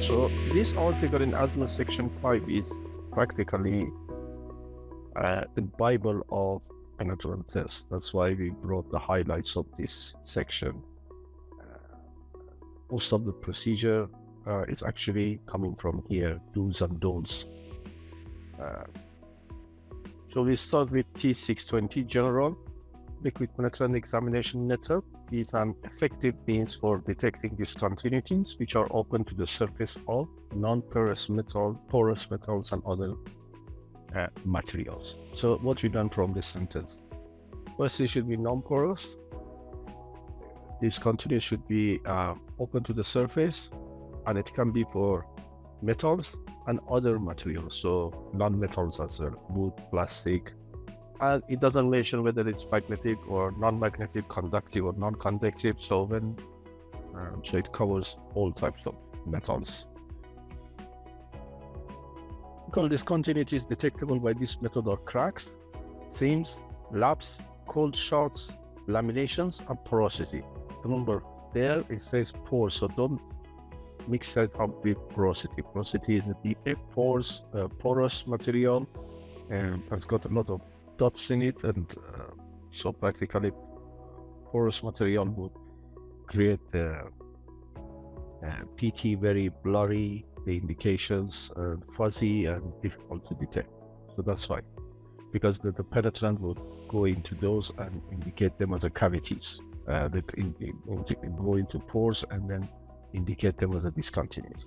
So this article in ASME section 5 is practically the Bible of penetrant test. That's why we brought the highlights of this section. Most of the procedure is actually coming from here, do's and don'ts. So we start with T620 general. Liquid penetrant examination method is an effective means for detecting discontinuities which are open to the surface of non-porous metals and other materials. So what we learn from this sentence? First, it should be non-porous. Discontinuity should be open to the surface, and it can be for metals and other materials, so non-metals as well, wood, plastic. And it doesn't mention whether it's magnetic or non-magnetic, conductive or non-conductive. So it covers all types of metals. Because discontinuities detectable by this method are cracks, seams, laps, cold shots, laminations, and porosity. Remember, there it says pores, so don't mix it up with porosity. Porosity is a defect. Porous material has got a lot of dots in it, and so practically porous material would create the PT very blurry, the indications fuzzy and difficult to detect. So that's why, because the penetrant would go into those and indicate them as a cavities. They go into pores and then indicate them as a discontinuity.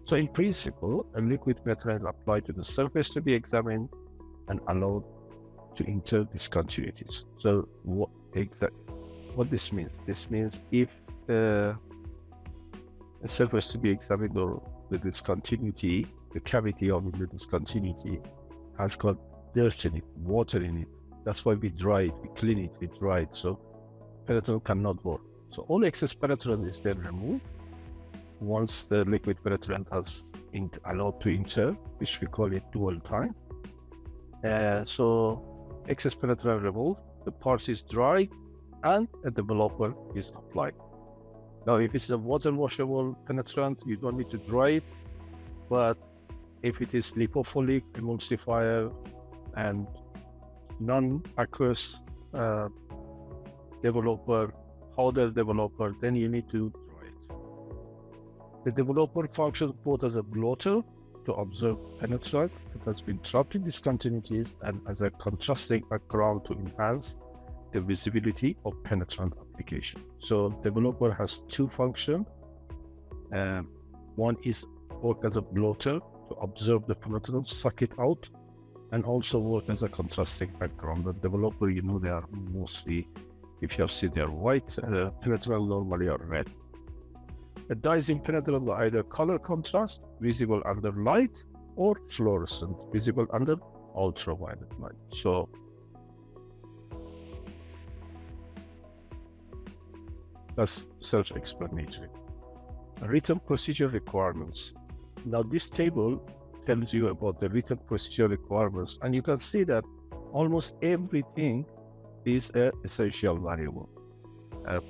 So in principle, a liquid penetrant is applied to the surface to be examined and allowed to enter discontinuities. So what this means? This means if a surface to be examined or the discontinuity, the cavity of the discontinuity has got dirt in it, water in it. That's why we dry it, we clean it, we dry it. So penetrant cannot work. So all excess penetrant is then removed once the liquid penetrant has allowed to enter, which we call it dual time. So excess penetrant removed, the part is dried, and a developer is applied. Now, if it's a water washable penetrant, you don't need to dry it. But if it is lipophilic emulsifier and non-aqueous developer, powder developer, then you need to dry it. The developer functions both as a blotter to observe penetrant that has been trapped in discontinuities and as a contrasting background to enhance the visibility of penetrant application. So developer has two functions. One is work as a blotter to observe the penetrant, suck it out, and also work as a contrasting background. The developer, you know, they are mostly, if you have seen, they're white, penetrant normally are red. The dyes in penetrant are either color contrast, visible under light, or fluorescent, visible under ultraviolet light. So that's self-explanatory. Written procedure requirements. Now this table tells you about the written procedure requirements, and you can see that almost everything is an essential variable.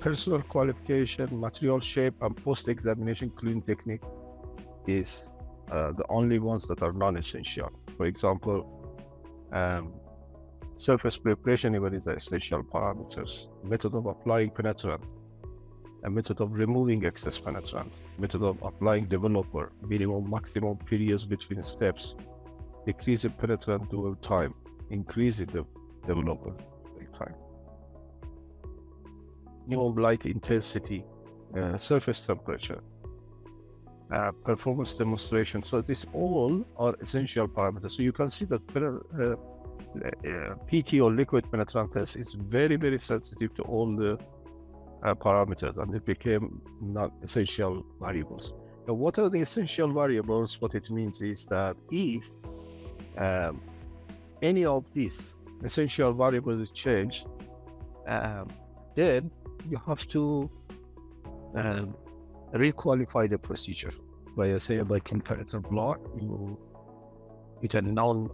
Personal qualification, material shape, and post-examination cleaning technique is the only ones that are non-essential. For example, surface preparation even is essential parameters. Method of applying penetrant, a method of removing excess penetrant, method of applying developer, minimum maximum periods between steps, decreasing penetrant dwell time, increasing the developer time, minimum light intensity, surface temperature, performance demonstration. So these all are essential parameters. So you can see that PT or liquid penetrant test is very, very sensitive to all the parameters, and it became non-essential variables. Now, what are the essential variables? What it means is that if any of these essential variables is changed, then you have to requalify the procedure by, say, by comparator block. You hit a null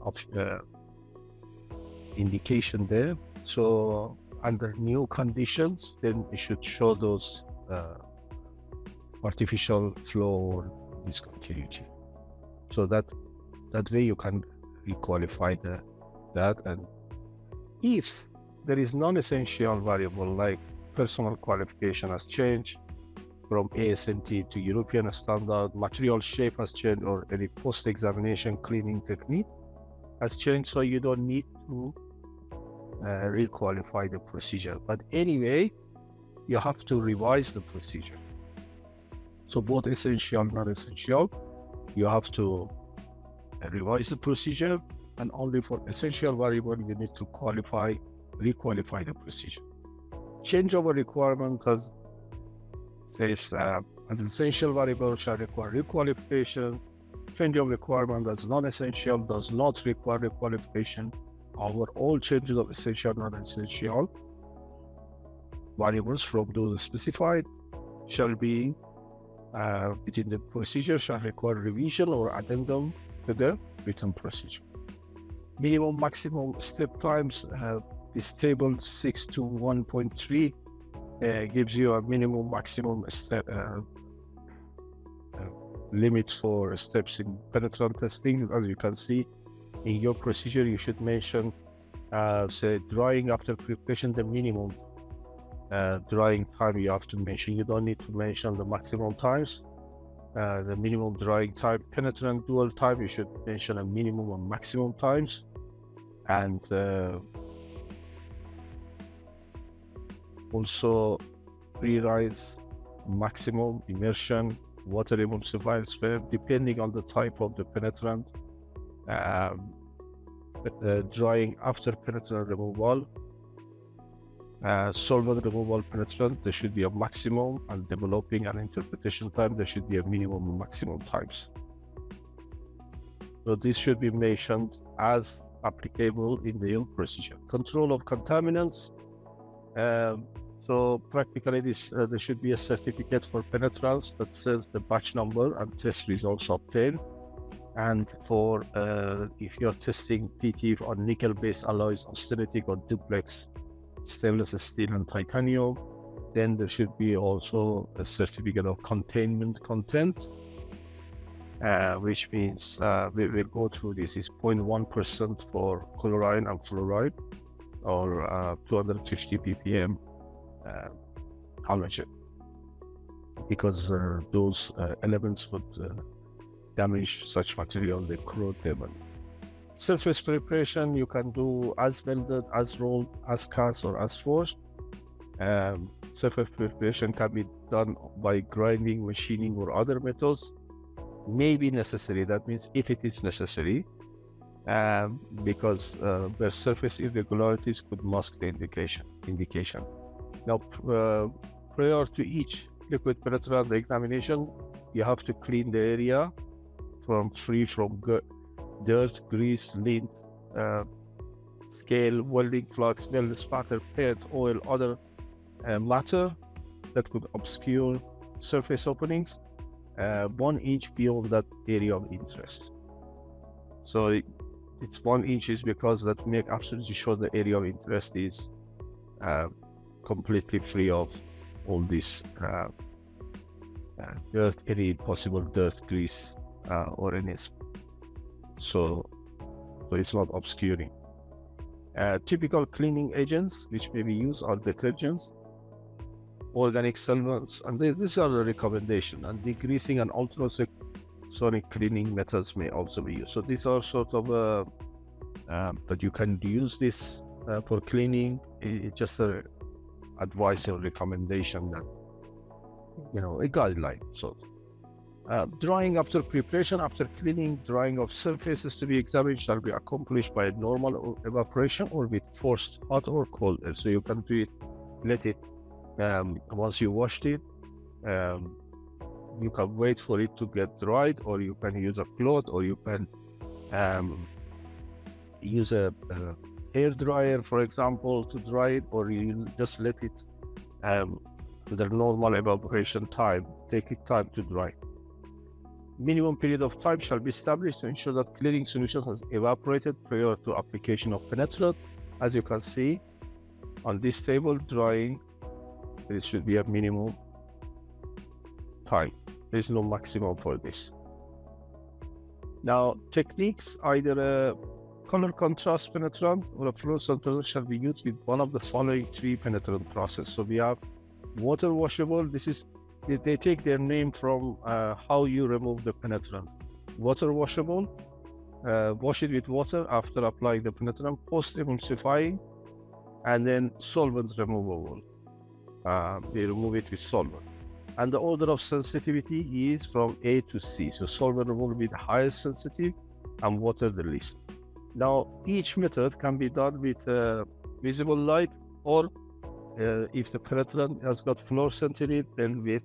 indication there. So under new conditions, then you should show those artificial flow or discontinuity. So that way you can requalify that. And if there is non-essential variable like personal qualification has changed from ASME to European standard, material shape has changed, or any post-examination cleaning technique has changed, so you don't need to requalify the procedure. But anyway, you have to revise the procedure. So both essential and non-essential, you have to revise the procedure, and only for essential variable you need to requalify the procedure. Changeover requirement says as essential variable shall require requalification. Change of requirement as non-essential does not require requalification. However, all changes of essential and non-essential variables from those specified shall be within the procedure shall require revision or addendum to the written procedure. Minimum maximum step times. This table 6 to 1.3 gives you a minimum maximum step limits for steps in penetrant testing. As you can see in your procedure, you should mention say drying after preparation, the minimum drying time you have to mention. You don't need to mention the maximum times. The minimum drying time, penetrant dual time, you should mention a minimum and maximum times. And also pre-rise, maximum immersion, water emulsifier sphere, depending on the type of the penetrant. Drying after penetrant removal, solvent removal penetrant, there should be a maximum, and developing and interpretation time, there should be a minimum and maximum times. So this should be mentioned as applicable in the yield procedure. Control of contaminants. So practically there should be a certificate for penetrants that says the batch number and test results obtained. And for if you're testing PT on nickel-based alloys, austenitic or duplex stainless steel and titanium, then there should be also a certificate of containment content, which means we'll go through this. Is 0.1% for chlorine and fluoride, or 250 ppm halogen, because those elements would damage such material, they corrode them. And surface preparation, you can do as welded, as rolled, as cast, or as forged. Surface preparation can be done by grinding, machining, or other methods. May be necessary. That means if it is necessary, because where surface irregularities could mask the indication. Now, prior to each liquid penetrant examination, you have to clean the area free from dirt, grease, lint, scale, welding flux, weld spatter, paint, oil, other matter that could obscure surface openings 1 inch beyond that area of interest. So it's 1 inch is because that make absolutely sure the area of interest is completely free of all this dirt, any possible dirt, grease, or any. So it's not obscuring. Typical cleaning agents which may be used are detergents, organic solvents, and these are the recommendation. And degreasing and ultrasonic cleaning methods may also be used. So these are sort of that you can use this for cleaning. It's just a advice or recommendation, that a guideline. So drying after preparation. After cleaning, drying of surfaces to be examined shall be accomplished by normal evaporation or with forced hot or cold air. So you can do it, let it once you washed it, you can wait for it to get dried, or you can use a cloth, or you can use a hair dryer, for example, to dry it, or you just let it the normal evaporation time, take it time to dry. Minimum period of time shall be established to ensure that cleaning solution has evaporated prior to application of penetrant. As you can see on this table, drying, there should be a minimum time There's no maximum for this. Now, techniques, either a color contrast penetrant or a fluorescent penetrant shall be used with one of the following three penetrant process. So we have water washable. This is, they take their name from how you remove the penetrant. Water washable, wash it with water after applying the penetrant, post emulsifying, and then solvent removable. They remove it with solvent. And the order of sensitivity is from A to C. So solvent removal with the highest sensitive and water the least. Now, each method can be done with visible light, or if the penetrant has got fluorescent in it, then with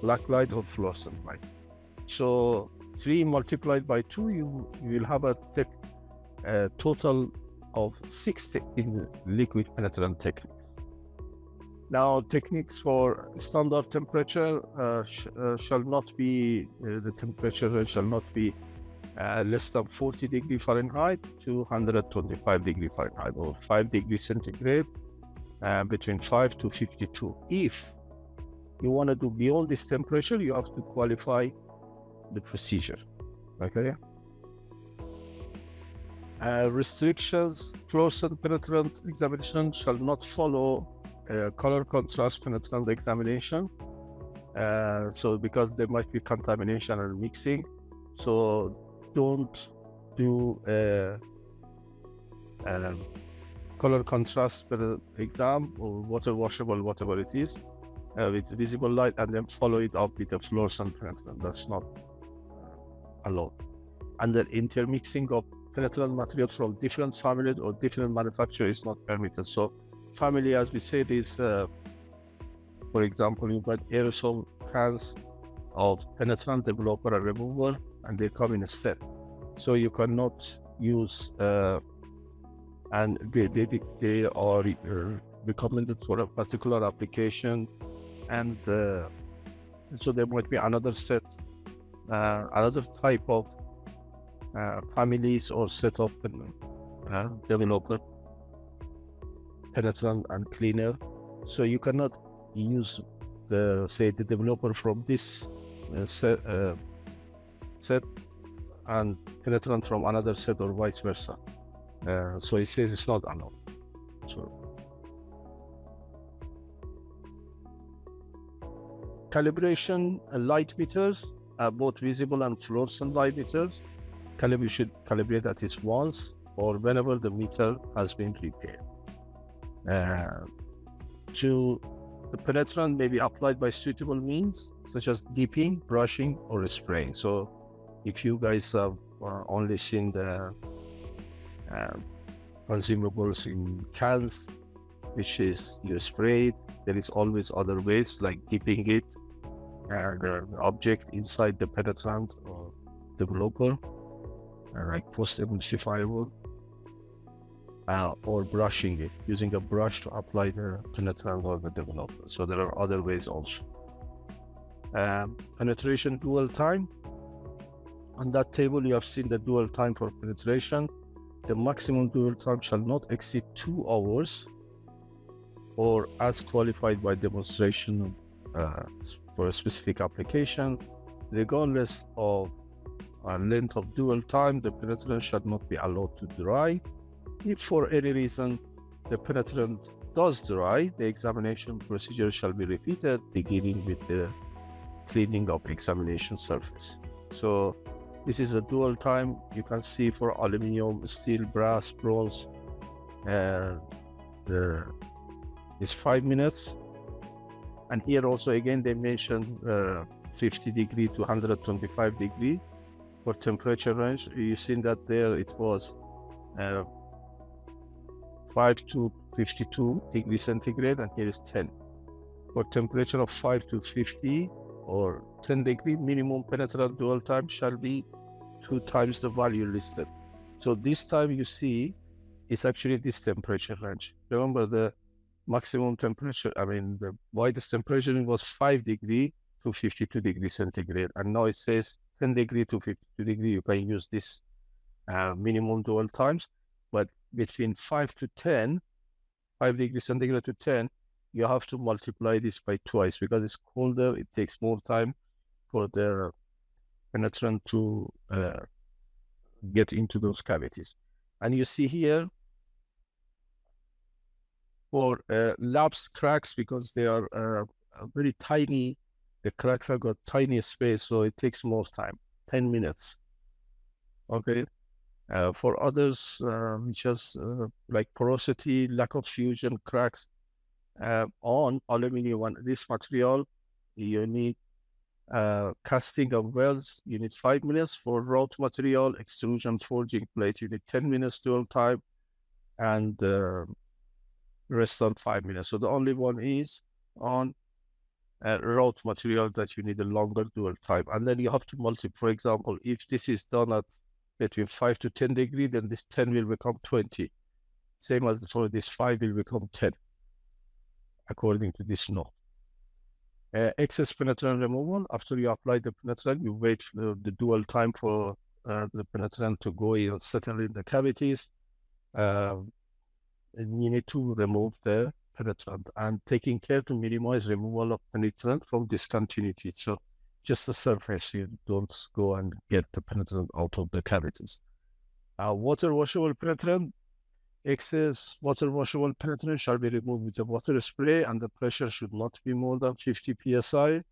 black light or fluorescent light. So 3 multiplied by 2, you will have a total of 6 in liquid penetrant techniques. Now, techniques for standard temperature shall not be, the temperature range shall not be less than 40 degrees Fahrenheit to 125 degrees Fahrenheit, or 5 degrees centigrade, between 5 to 52. If you want to do beyond this temperature, you have to qualify the procedure. Okay. Restrictions: fluorescent penetrant examination shall not follow color contrast penetrant examination. So because there might be contamination and mixing, so don't do color contrast exam or water washable, whatever it is, with visible light, and then follow it up with a fluorescent penetrant. That's not allowed. And the intermixing of penetrant materials from different families or different manufacturers is not permitted. So family, as we said, is for example, you've got aerosol cans of penetrant, developer, and remover, and they come in a set. So you cannot use and they are recommended for a particular application, and so there might be another set, another type of families or set of developer, penetrant, and cleaner. So you cannot use the developer from this set and penetrant from another set, or vice versa. So it says it's not allowed. So calibration light meters, both visible and fluorescent light meters, you should calibrate at least once or whenever the meter has been repaired. The penetrant may be applied by suitable means such as dipping, brushing, or spraying. So if you guys have only seen the consumables in cans, which is you spray it, there is always other ways like dipping it, the object inside the penetrant or developer, like post-emulsifiable, or brushing it, using a brush to apply the penetrant or the developer. So there are other ways also. Penetration dwell time. On that table, you have seen the dwell time for penetration. The maximum dwell time shall not exceed 2 hours, or as qualified by demonstration for a specific application. Regardless of length of dwell time, the penetrant shall not be allowed to dry. If for any reason the penetrant does dry, the examination procedure shall be repeated, beginning with the cleaning of examination surface. So this is a dwell time. You can see for aluminum, steel, brass, bronze, it's 5 minutes. And here also again they mentioned 50 degree to 125 degree for temperature range. You've seen that there it was 5 to 52 degrees centigrade, and here is 10. For temperature of 5 to 50 or 10 degree, minimum penetrant dwell time shall be 2 times the value listed. So this time you see is actually this temperature range. Remember the maximum temperature, the widest temperature was 5 degree to 52 degrees centigrade, and now it says 10 degree to 52 degree. You can use this minimum dwell times, but between 5 to 10, 5 degrees centigrade to 10, you have to multiply this by twice because it's colder, it takes more time. for the penetrant to get into those cavities. And you see here for lapse cracks, because they are very tiny, the cracks have got tiny space, so it takes more time, 10 minutes. Okay. For others, which has like porosity, lack of fusion, cracks on aluminum and this material, you need casting of welds, you need 5 minutes. For wrought material, extrusion forging plate, you need 10 minutes dwell time, and rest on 5 minutes. So the only one is on wrought material that you need a longer dwell time. And then you have to multiply. For example, if this is done at between 5 to 10 degrees, then this 10 will become 20. Same as for this 5 will become 10, according to this note. Excess penetrant removal. After you apply the penetrant, you wait for the dwell time for the penetrant to go in and settle in the cavities. And you need to remove the penetrant, and taking care to minimize removal of penetrant from discontinuity. So just the surface, you don't go and get the penetrant out of the cavities. Water washable penetrant. Excess water washable penetrant shall be removed with a water spray, and the pressure should not be more than 50 psi,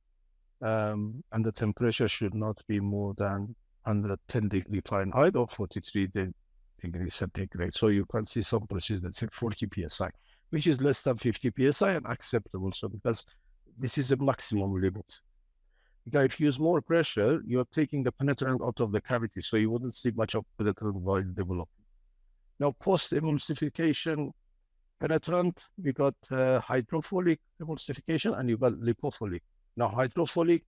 and the temperature should not be more than 110 degrees Fahrenheit or 43 degrees centigrade. So you can see some pressures that say 40 psi, which is less than 50 psi and acceptable. So because this is a maximum limit. Because if you use more pressure, you're taking the penetrant out of the cavity, so you wouldn't see much of penetrant while developing. Now, post-emulsification penetrant, we got hydrophilic emulsification and you got lipophilic. Now, hydrophilic,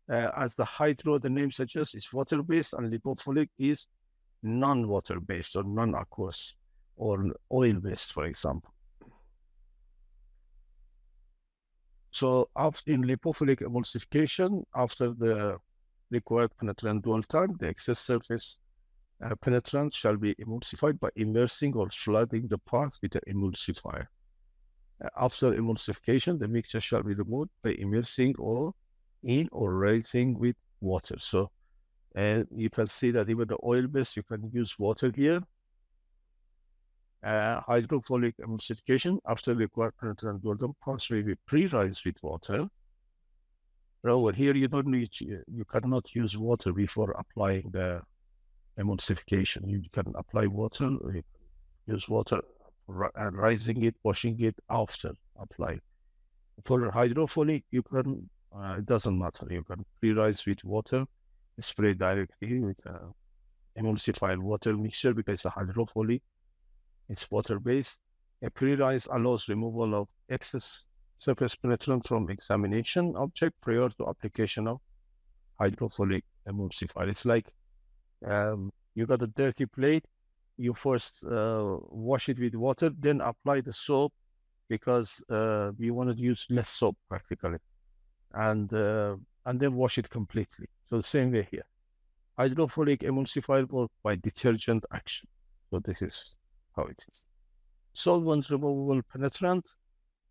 as the name suggests, is water-based, and lipophilic is non-water-based or non-aqueous or oil-based, for example. So in lipophilic emulsification, after the required penetrant dwell time, the excess surface penetrant shall be emulsified by immersing or flooding the parts with an emulsifier. After emulsification, the mixture shall be removed by immersing or raising with water. So you can see that even the oil-based, you can use water here. Hydrophilic emulsification, after required penetrant dwell time, parts will be pre-rinsed with water. Over here, you cannot use water before applying the emulsification. You can apply water, use water, and rising it, washing it after applying. For hydrophilic, you can, it doesn't matter. You can pre-rise with water, spray directly with emulsified water mixture, because it's a hydrophilic, it's water-based. A pre-rise allows removal of excess surface penetrant from examination object prior to application of hydrophilic emulsifier. It's like you got a dirty plate, you first wash it with water, then apply the soap, because you want to use less soap practically, and then wash it completely. So the same way here. Hydrophilic emulsifier work by detergent action. So this is how it is. Solvent removable penetrant.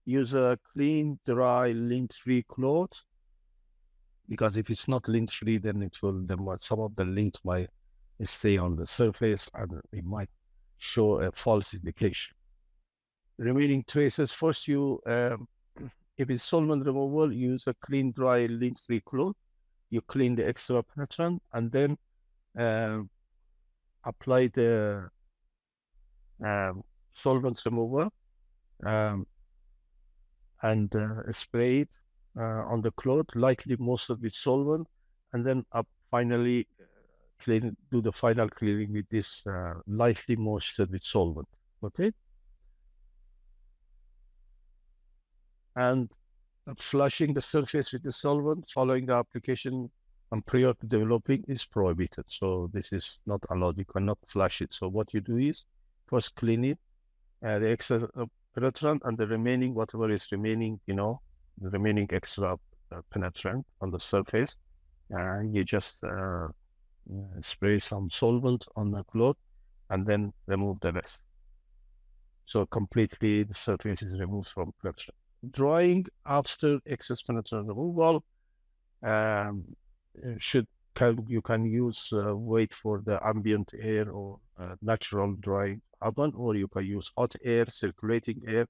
Use a clean, dry, lint-free cloth, because if it's not lint-free, then some of the lint might stay on the surface and it might show a false indication. Remaining traces, first you, if it's solvent removal, use a clean, dry, lint-free cloth. You clean the extra penetrant and then apply the solvent remover and spray it on the cloth, lightly moistened with solvent, and then finally do the final cleaning with this lightly moistened with solvent. Okay, and flushing the surface with the solvent following the application and prior to developing is prohibited. So this is not allowed. You cannot flush it. So what you do is first clean it, the excess penetrant, and the remaining, whatever is remaining, the remaining extra penetrant on the surface, you just spray some solvent on the cloth and then remove the rest. So completely the surface is removed from penetrant. Drying after excess penetrant removal. you can use wait for the ambient air or natural dry oven, or you can use hot air, circulating air,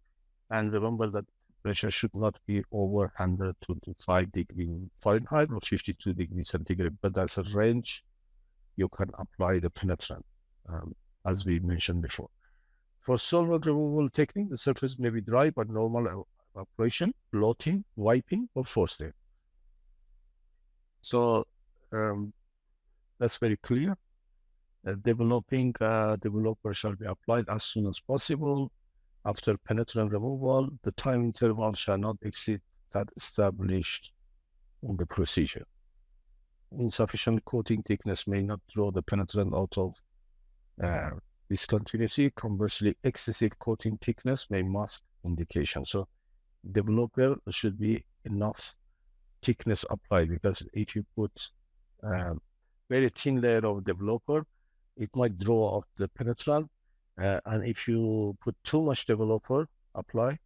and remember that pressure should not be over 125 degrees Fahrenheit or 52 degrees centigrade, but that's a range you can apply the penetrant, as we mentioned before. For solvent removal technique, the surface may be dry by normal evaporation, blotting, wiping, or forced air. So that's very clear. Developer shall be applied as soon as possible. After penetrant removal, the time interval shall not exceed that established in the procedure. Insufficient coating thickness may not draw the penetrant out of discontinuity. Conversely, excessive coating thickness may mask indication. So developer should be enough thickness applied, because if you put very thin layer of developer, it might draw out the penetrant, and if you put too much developer apply,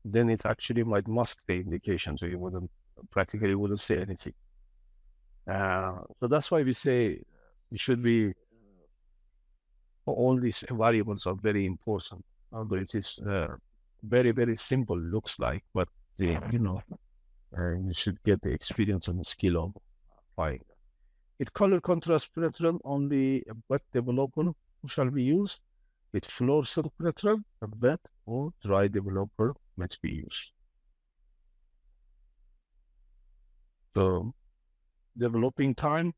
then it actually might mask the indication, so you wouldn't say anything. So that's why we say it should be, all these variables are very important. Although it is very, very simple, looks like, but you should get the experience and the skill of applying. With color contrast penetrant, only a wet developer shall be used. With fluorescent penetrant, a wet or dry developer must be used. So developing time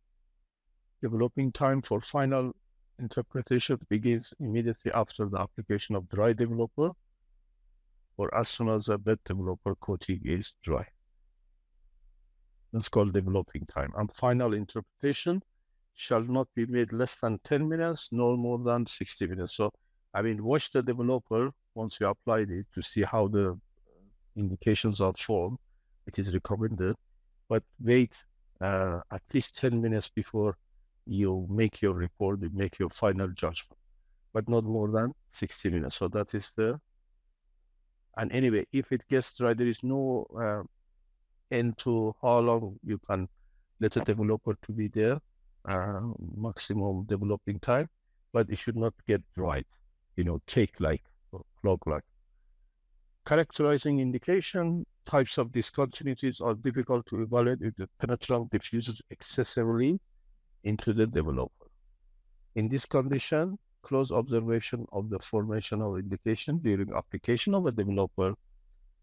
for final interpretation begins immediately after the application of dry developer, or as soon as a wet developer coating is dry. That's called developing time. And final interpretation shall not be made less than 10 minutes, nor more than 60 minutes. So, watch the developer once you applied it to see how the indications are formed. It is recommended, but wait at least 10 minutes before you make your report, you make your final judgment, but not more than 60 minutes. So that is and anyway, if it gets dry, there is no end to how long you can let a developer to be there, maximum developing time, but it should not get dry, cake-like or clog-like. Characterizing indication, types of discontinuities are difficult to evaluate if the penetrant diffuses excessively into the developer. In this condition, close observation of the formation of indication during application of a developer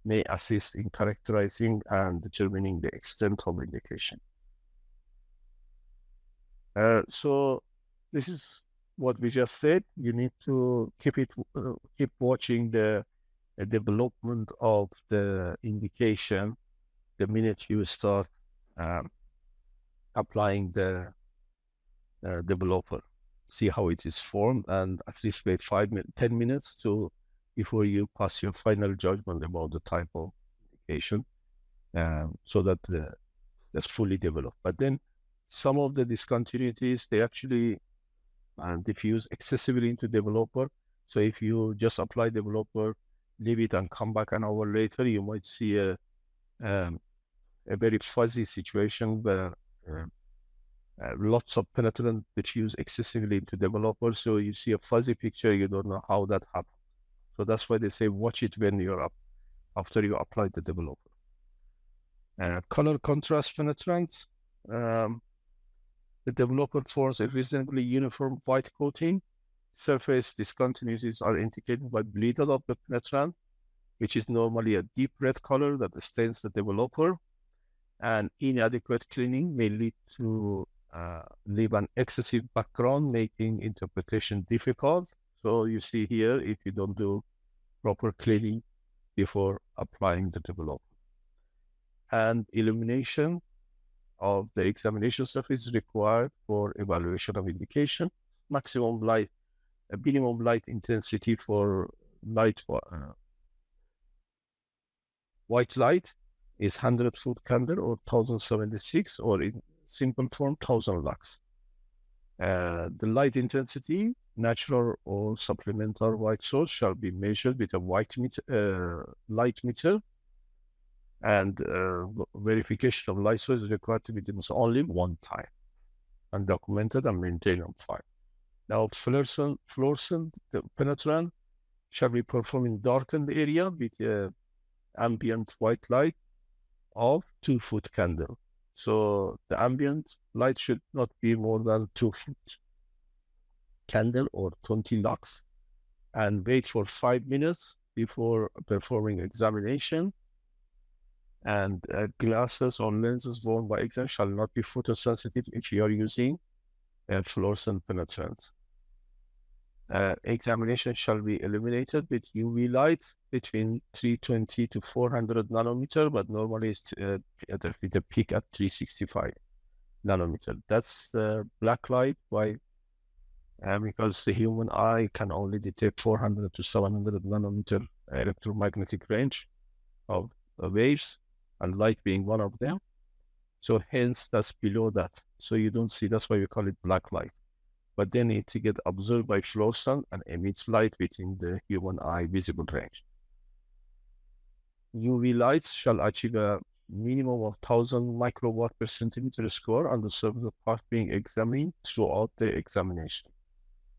may assist in characterizing and determining the extent of indication. So this is what we just said. You need to keep watching the development of the indication the minute you start applying the developer. See how it is formed, and at least wait 10 minutes before you pass your final judgment about the type of indication, so that that's fully developed. But then some of the discontinuities, they actually diffuse excessively into developer. So if you just apply developer, leave it and come back an hour later, you might see a very fuzzy situation where lots of penetrant diffuse excessively into developer. So you see a fuzzy picture, you don't know how that happened. So that's why they say watch it when you're up, after you apply the developer. Color contrast penetrants. The developer forms a reasonably uniform white coating. Surface discontinuities are indicated by bleeding of the penetrant, which is normally a deep red color that stains the developer. And inadequate cleaning may lead to leave an excessive background, making interpretation difficult. So you see here, if you don't do proper cleaning before applying the developer. And illumination of the examination surface is required for evaluation of indication. Maximum light, minimum light intensity for white light is 100-foot candle or 1076, or in simple form 1000 lux. The light intensity, natural or supplemental white source, shall be measured with a light meter And verification of license is required to be done only one time and documented and maintained on file. Now, fluorescent penetrant shall be performed in darkened area with ambient white light of 2-foot candle. So the ambient light should not be more than 2-foot candle or 20 lux, and wait for 5 minutes before performing examination. And glasses or lenses worn by exam shall not be photosensitive if you are using fluorescent penetrant. Examination shall be illuminated with UV light between 320 to 400 nanometer, but normally it's with a peak at 365 nanometer. That's black light because the human eye can only detect 400 to 700 nanometer electromagnetic range of waves, and light being one of them. So hence that's below that. So you don't see, that's why we call it black light. But then it get absorbed by fluorescent and emits light within the human eye visible range. UV lights shall achieve a minimum of 1000 microwatt per centimeter square on the surface of part being examined throughout the examination.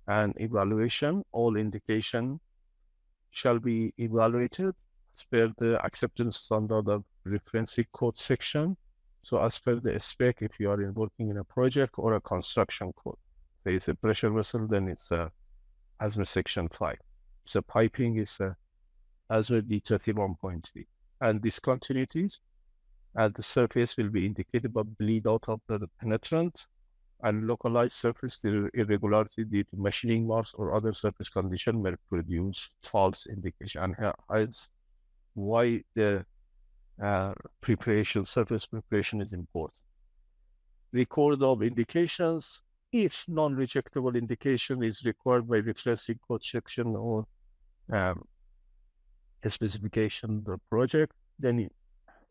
And evaluation, all indication shall be evaluated as per the acceptance standard of reference code section. So as per the spec, if you are working in a project or a construction code. Say it's a pressure vessel, then it's a ASME section 5. So piping is a ASME D31.3. And discontinuities at the surface will be indicated by bleed out of the penetrant, and localized surface irregularity due to machining marks or other surface condition may produce false indication. And hence why the surface preparation is important. Record of indications. If non-rejectable indication is required by referencing code section or a specification the project, then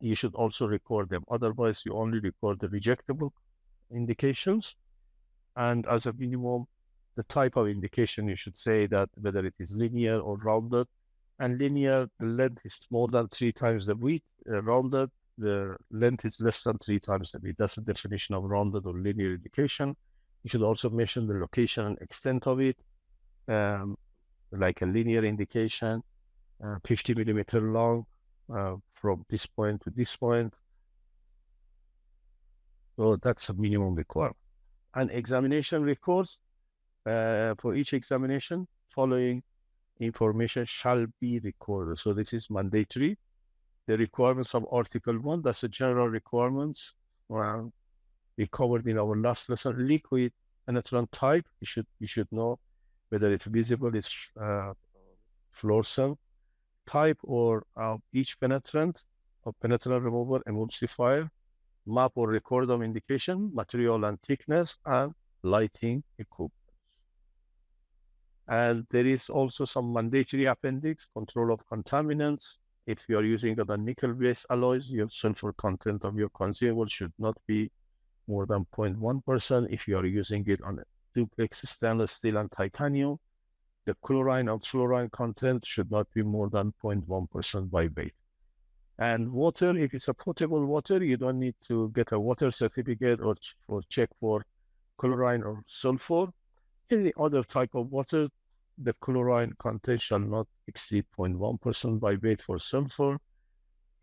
you should also record them. Otherwise, you only record the rejectable indications. And as a minimum, the type of indication, you should say that whether it is linear or rounded. And linear, the length is more than 3 times the width. Rounded, the length is less than 3 times the width. That's the definition of rounded or linear indication. You should also mention the location and extent of it, like a linear indication, 50 millimeter long from this point to this point. So that's a minimum requirement. And examination records for each examination, following information shall be recorded. So this is mandatory. The requirements of Article 1, that's the general requirements we covered in our last lesson. Liquid penetrant type, you should know whether it's visible, it's fluorescent type, or each penetrant or penetrant remover, emulsifier, map or record of indication, material and thickness, and lighting equipment. And there is also some mandatory appendix, control of contaminants. If you are using the nickel-based alloys, your sulfur content of your consumable should not be more than 0.1%. If you are using it on a duplex stainless steel and titanium, the chlorine and fluorine content should not be more than 0.1% by weight. And water, if it's a potable water, you don't need to get a water certificate or check for chlorine or sulfur. Any other type of water, the chlorine content shall not exceed 0.1% by weight for sulfur,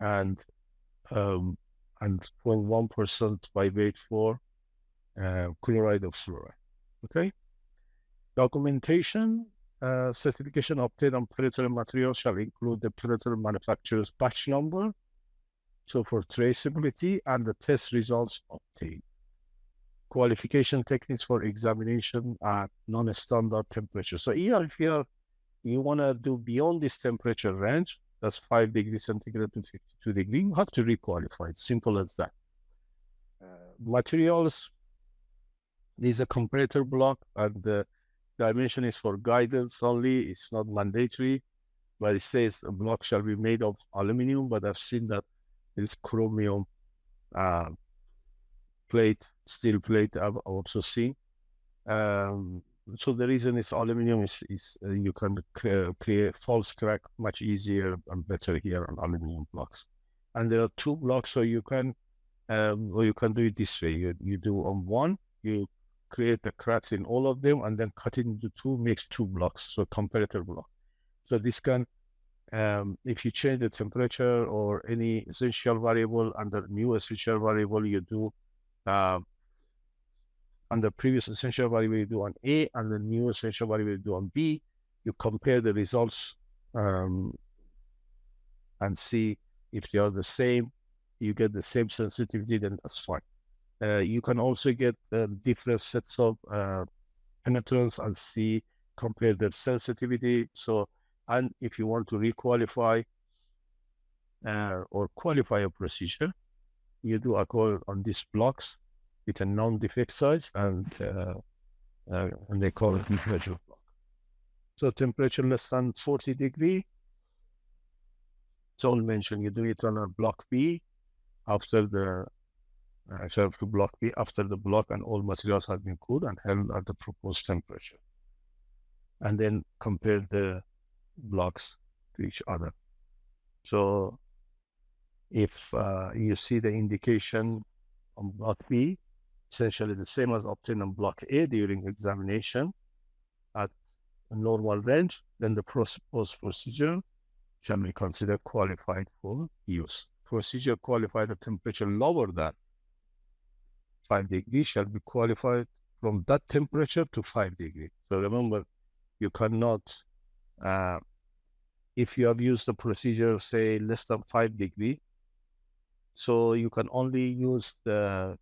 and 0.1% by weight for chloride of fluoride. Okay. Documentation. Certification obtained on penetrant material shall include the penetrant manufacturer's batch number, so for traceability, and the test results obtained. Qualification techniques for examination at non-standard temperature. So here, if you want to do beyond this temperature range, that's 5 degrees centigrade to 52 degrees, you have to requalify. It's simple as that. Materials, these are comparator block, and the dimension is for guidance only. It's not mandatory, but it says a block shall be made of aluminum, but I've seen that there is chromium plate, steel plate, I've also seen. So the reason it's aluminum is you can create false crack much easier and better here on aluminum blocks. and there are 2 blocks, so you can or you can do it this way. You do on one, you create the cracks in all of them, and then cut it into 2, makes 2 blocks, so comparator block. So this can, if you change the temperature or any essential variable under new essential variable, you do under previous essential variable you do on A, and the new essential variable you do on B. You compare the results and see if they are the same. You get the same sensitivity, then that's fine. You can also get different sets of penetrants and see, compare their sensitivity. So, and if you want to requalify or qualify a procedure, you do a call on these blocks with a non-defect size, and they call it temperature block. So temperature less than 40 degrees, it's all mentioned. You do it on a block B after the block B after the block and all materials have been cooled and held at the proposed temperature, and then compare the blocks to each other. So if you see the indication on block B, essentially the same as obtained on block A during examination at a normal range, then the proposed procedure shall be considered qualified for use. Procedure qualified at temperature lower than 5 degrees shall be qualified from that temperature to 5 degrees. So remember, you cannot, if you have used the procedure, say less than 5 degrees, so you can only use the,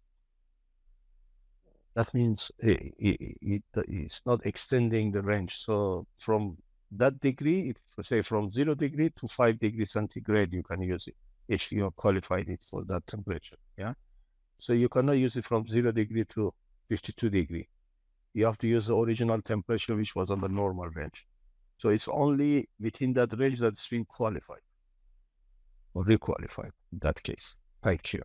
that means it's not extending the range. So from that degree, if say from 0 degree to 5 degrees centigrade, you can use it if you have qualified it for that temperature. Yeah. So you cannot use it from 0 degree to 52 degree. You have to use the original temperature, which was on the normal range. So it's only within that range that's been qualified or requalified in that case. Thank you.